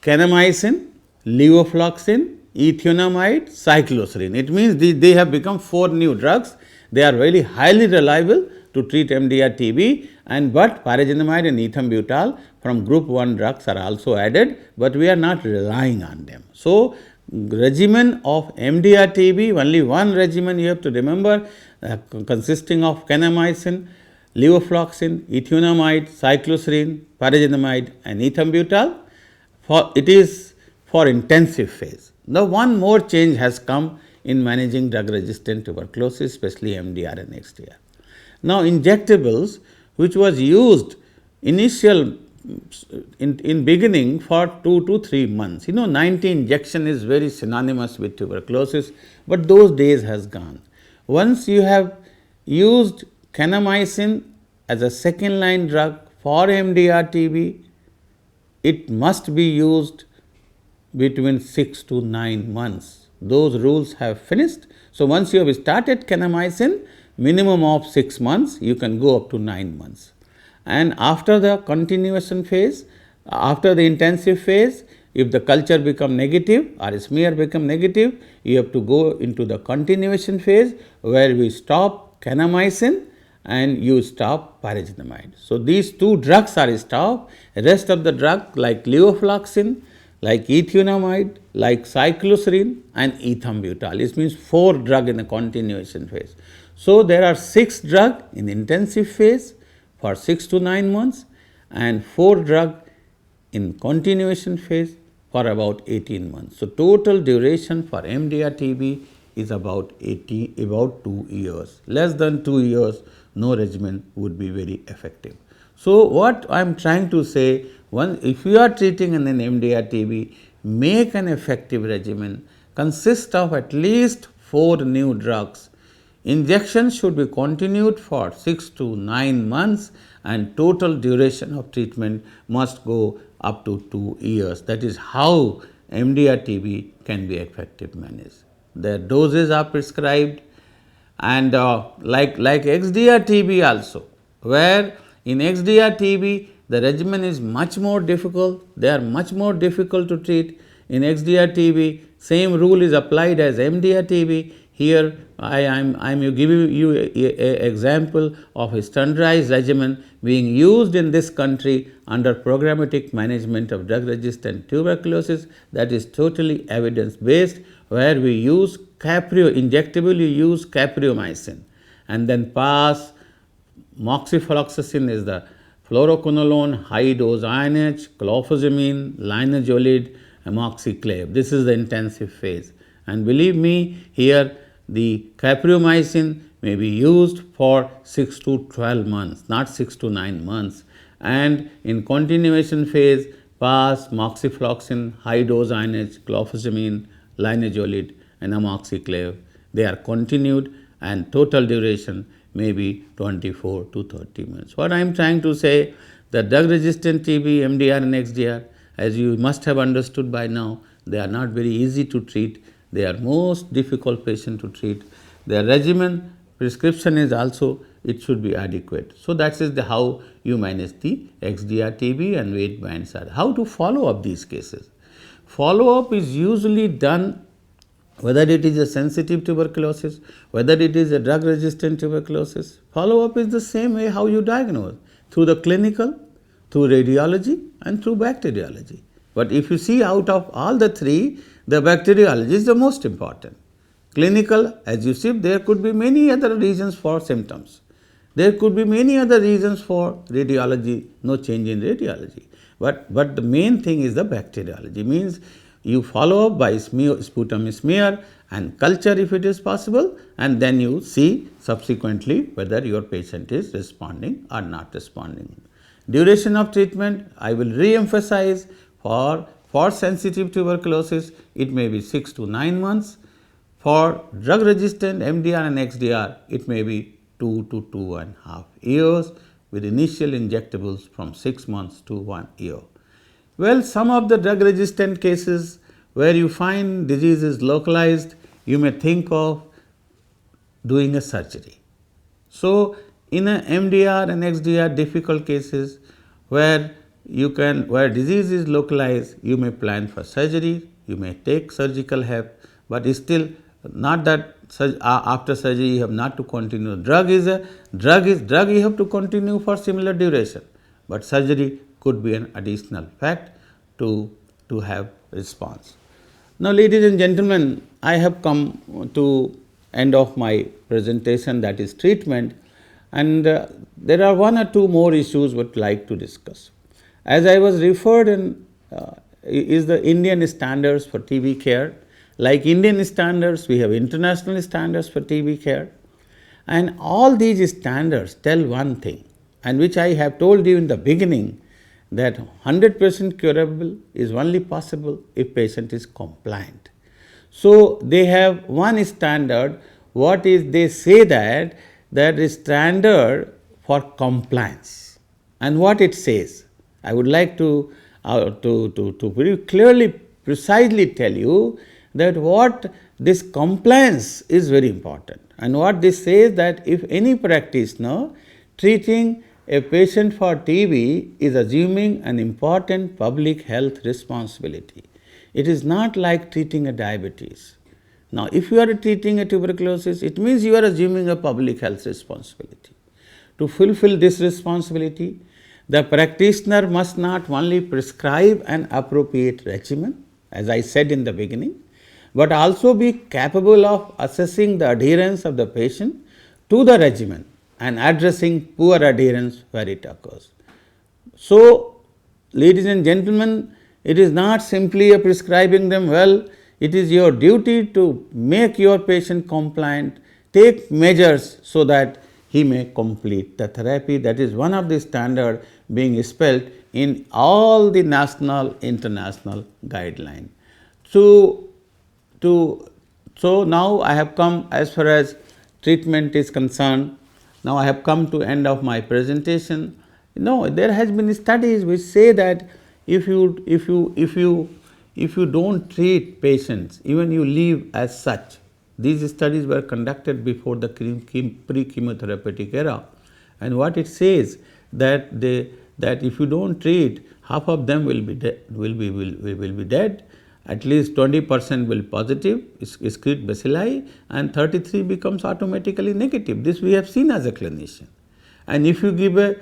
kanamycin, levofloxacin, ethionamide, cycloserine. It means they have become 4 new drugs. They are very highly reliable to treat MDR TB, and but pyrazinamide and ethambutol from group 1 drugs are also added, but we are not relying on them. So regimen of MDR TB, only one regimen you have to remember, consisting of kanamycin, levofloxacin, ethionamide, cycloserine, pyrazinamide and ethambutol. It is for intensive phase. Now one more change has come in managing drug resistant tuberculosis, especially MDR and XDR. Now injectables, which was used initial in beginning for 2 to 3 months. 90 injection is very synonymous with tuberculosis, but those days has gone. Once you have used kanamycin as a second line drug for MDR TB, it must be used between 6 to 9 months. Those rules have finished. So once you have started kanamycin, minimum of 6 months, you can go up to 9 months. And after the continuation phase, after the intensive phase, if the culture become negative or smear become negative, you have to go into the continuation phase where we stop kanamycin and you stop pyrazinamide. So these 2 drugs are stopped. Rest of the drug like levofloxacin, like ethionamide, like cycloserine and ethambutol. It means 4 drugs in the continuation phase. So there are 6 drugs in intensive phase for 6 to 9 months and 4 drugs in continuation phase for about 18 months. So total duration for MDR TB is about 2 years. Less than 2 years, no regimen would be very effective. So what I am trying to say, if you are treating an MDR TB, make an effective regimen, consist of at least 4 new drugs. Injection should be continued for 6 to 9 months and total duration of treatment must go up to 2 years. That is how MDR TB can be effectively managed. Their doses are prescribed, and like XDR TB also, where in XDR TB the regimen is much more difficult, they are much more difficult to treat. In XDR TB, same rule is applied as MDR TB. Here I am giving you a example of a standardized regimen being used in this country under programmatic management of drug resistant tuberculosis, that is totally evidence based, where we use injectable, you use capreomycin, and then pass moxifloxacin is the fluoroquinolone, high dose INH, clofazimine, linezolid, amoxiclav. This is the intensive phase. And believe me, here the capreomycin may be used for 6 to 12 months, not 6 to 9 months. And in continuation phase, pass moxifloxacin, high dose INH, clofazimine, linezolid, and amoxiclav. They are continued, and total duration may be 24 to 30 minutes. What I am trying to say, the drug resistant TB, MDR and XDR, as you must have understood by now, they are not very easy to treat. They are most difficult patient to treat. Their regimen prescription is also, it should be adequate. So that is how you manage the XDR TB and weight bands are. How to follow up these cases? Follow up is usually done whether it is a sensitive tuberculosis, whether it is a drug resistant tuberculosis. Follow up is the same way how you diagnose, through the clinical, through radiology and through bacteriology. But if you see out of all the three, the bacteriology is the most important. Clinical, as you see, there could be many other reasons for symptoms. There could be many other reasons for radiology, no change in radiology. But the main thing is the bacteriology, means you follow up by sputum smear and culture if it is possible, and then you see subsequently whether your patient is responding or not responding. Duration of treatment, I will re-emphasize, for sensitive tuberculosis, it may be 6 to 9 months. For drug resistant MDR and XDR, it may be 2 to 2.5 years, with initial injectables from 6 months to 1 year. Well, some of the drug resistant cases where you find disease is localized, you may think of doing a surgery. So, in a MDR and XDR difficult cases where disease is localized, you may plan for surgery, you may take surgical help, but still not that after surgery you have not to continue. Drug you have to continue for similar duration, but surgery could be an additional fact to have response. Now, ladies and gentlemen, I have come to end of my presentation, that is treatment, and there are one or two more issues would like to discuss. As I was referred in is the Indian standards for TB care. Like Indian standards, we have international standards for TB care, and all these standards tell one thing, and which I have told you in the beginning, that 100% curable is only possible if patient is compliant. So, they have one standard, what is they say that is standard for compliance, and what it says. I would like to very clearly, precisely tell you that what this compliance is very important, and what this says, that if any practitioner treating a patient for TB is assuming an important public health responsibility. It is not like treating a diabetes. Now, if you are treating a tuberculosis, it means you are assuming a public health responsibility. To fulfill this responsibility, the practitioner must not only prescribe an appropriate regimen, as I said in the beginning, but also be capable of assessing the adherence of the patient to the regimen and addressing poor adherence where it occurs. So, ladies and gentlemen, it is not simply a prescribing them well, it is your duty to make your patient compliant, take measures so that he may complete the therapy. That is one of the standard being spelled in all the national, international guidelines. So now I have come, as far as treatment is concerned, now I have come to end of my presentation. There has been studies which say that if you don't treat patients, even you leave as such. These studies were conducted before the pre-chemotherapeutic era, and what it says that if you don't treat, half of them will be dead, at least 20% will positive excrete bacilli and 33 becomes automatically negative. This we have seen as a clinician. And if you give a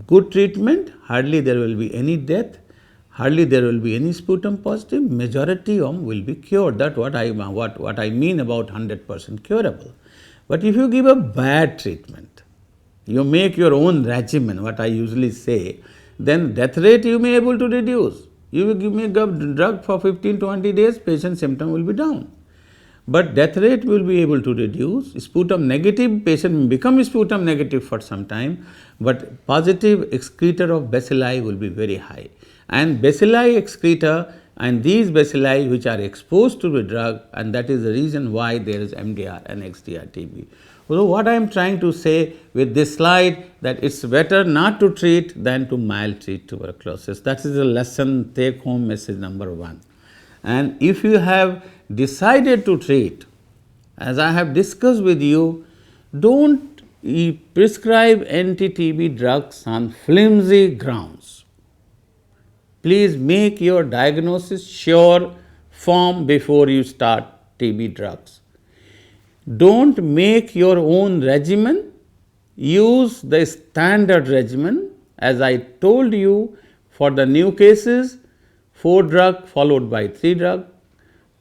good treatment, hardly there will be any death, hardly there will be any sputum positive, majority of them will be cured. That's what I mean about 100% curable. But if you give a bad treatment, you make your own regimen, what I usually say, then death rate you may able to reduce. You will give me a drug for 15-20 days, patient symptom will be down. But death rate will be able to reduce. Sputum negative, patient will become sputum negative for some time, but positive excretor of bacilli will be very high. And bacilli excretor and these bacilli which are exposed to the drug, and that is the reason why there is MDR and XDR TB. So, what I am trying to say with this slide, that it's better not to treat than to mild treat tuberculosis. That is the lesson, take home message number 1. And if you have decided to treat, as I have discussed with you, don't prescribe anti-TB drugs on flimsy grounds. Please make your diagnosis sure firm before you start TB drugs. Don't make your own regimen, use the standard regimen. As I told you, for the new cases, 4 drug followed by 3 drug,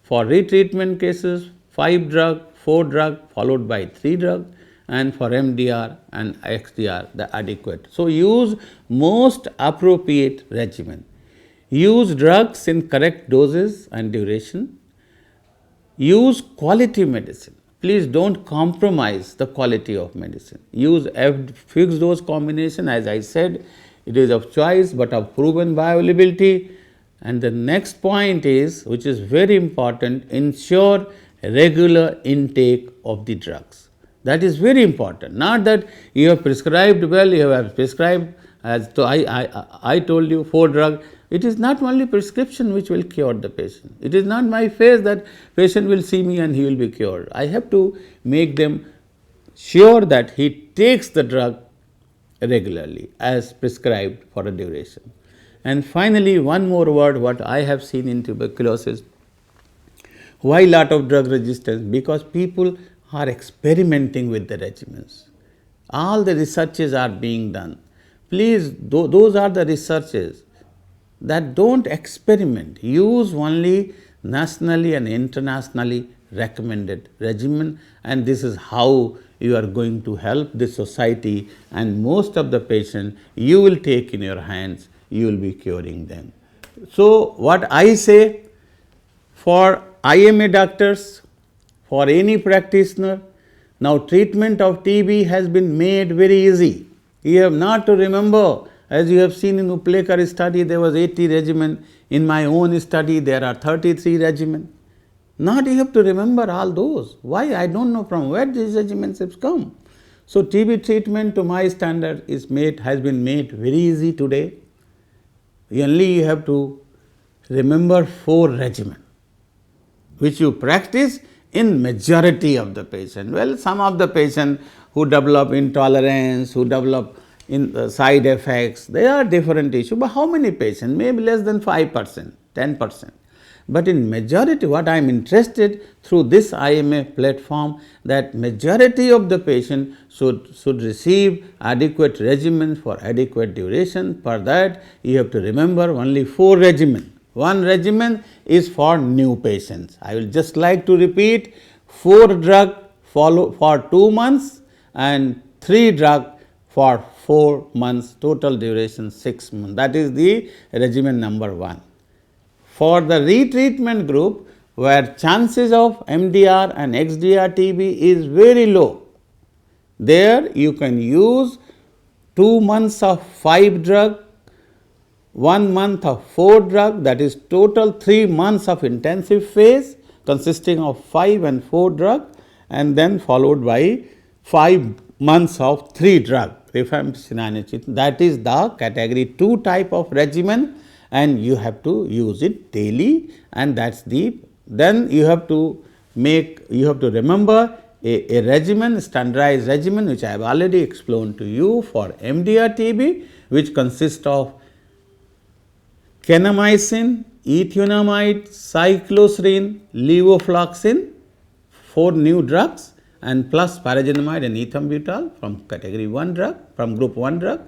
for retreatment cases 5 drug, 4 drug followed by 3 drug, and for MDR and XDR the adequate. So, use most appropriate regimen. Use drugs in correct doses and duration. Use quality medicine. Please don't compromise the quality of medicine. Use fixed dose combination, as I said, it is of choice but of proven bioavailability. And the next point is, which is very important, ensure regular intake of the drugs. That is very important. Not that you have prescribed well, you have prescribed, as to I told you 4 drugs. It is not only prescription which will cure the patient. It is not my faith that patient will see me and he will be cured. I have to make them sure that he takes the drug regularly as prescribed for a duration. And finally, one more word what I have seen in tuberculosis. Why lot of drug resistance? Because people are experimenting with the regimens. All the researches are being done. Please, those are the researches that don't experiment. Use only nationally and internationally recommended regimen, and this is how you are going to help the society, and most of the patients you will take in your hands, you will be curing them. So, what I say for IMA doctors, for any practitioner, now treatment of TB has been made very easy. You have not to remember, as you have seen in Uplekar study, there was 80 regimen. In my own study, there are 33 regimen. Not you have to remember all those. Why? I don't know from where these regimens have come. So, TB treatment to my standard has been made very easy today. Only you have to remember 4 regimen, which you practice in majority of the patient. Well, some of the patient who develop intolerance, who develop in side effects, they are different issue, but how many patients? Maybe less than 5%, 10%. But in majority, what I am interested through this IMA platform, that majority of the patient should receive adequate regimen for adequate duration. For that, you have to remember only 4 regimen. One regimen is for new patients. I will just like to repeat, 4 drug follow for 2 months and 3 drug for 4 months, total duration 6 months. That is the regimen number 1. For the retreatment group, where chances of MDR and XDR TB is very low, there you can use 2 months of 5 drug, 1 month of 4 drug, that is total 3 months of intensive phase consisting of 5 and 4 drug, and then followed by 5 months of 3 drug, rifampicin. That is the category 2 type of regimen, and you have to use it daily, and that's the, then you have to remember a regimen, standardized regimen, which I have already explained to you for MDR TB, which consists of kanamycin, ethionamide, cycloserine, levofloxacin, 4 new drugs, and plus pyrazinamide and ethambutol from category 1 drug, from group 1 drug,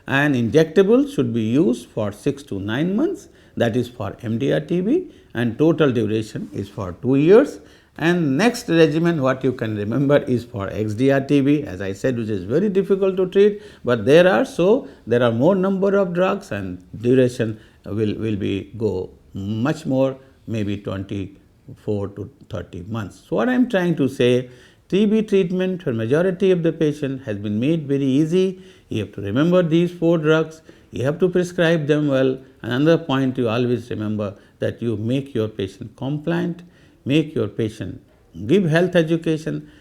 and injectable should be used for 6 to 9 months, that is for MDR TB, and total duration is for 2 years. And next regimen what you can remember is for XDR TB, as I said, which is very difficult to treat, but there are more number of drugs and duration will be go much more, maybe 24 to 30 months. So, what I am trying to say, TB treatment for majority of the patient has been made very easy. You have to remember these 4 drugs, you have to prescribe them well. Another point you always remember that you make your patient compliant, make your patient give health education,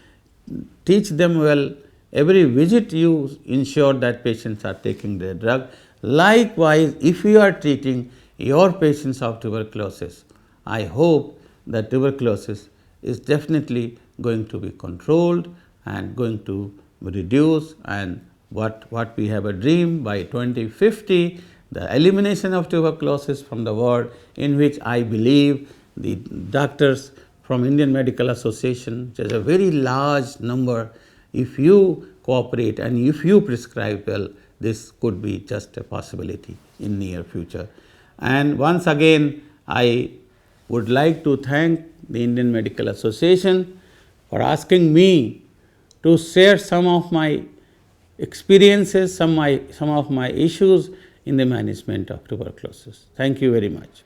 teach them well. Every visit you ensure that patients are taking their drug. Likewise, if you are treating your patients of tuberculosis, I hope that tuberculosis is definitely going to be controlled and going to reduce, and what we have a dream by 2050, the elimination of tuberculosis from the world, in which I believe the doctors from Indian Medical Association, which is a very large number, if you cooperate and if you prescribe well, this could be just a possibility in near future. And once again, I would like to thank the Indian Medical Association for asking me to share some of my experiences, some of my issues in the management of tuberculosis. Thank you very much.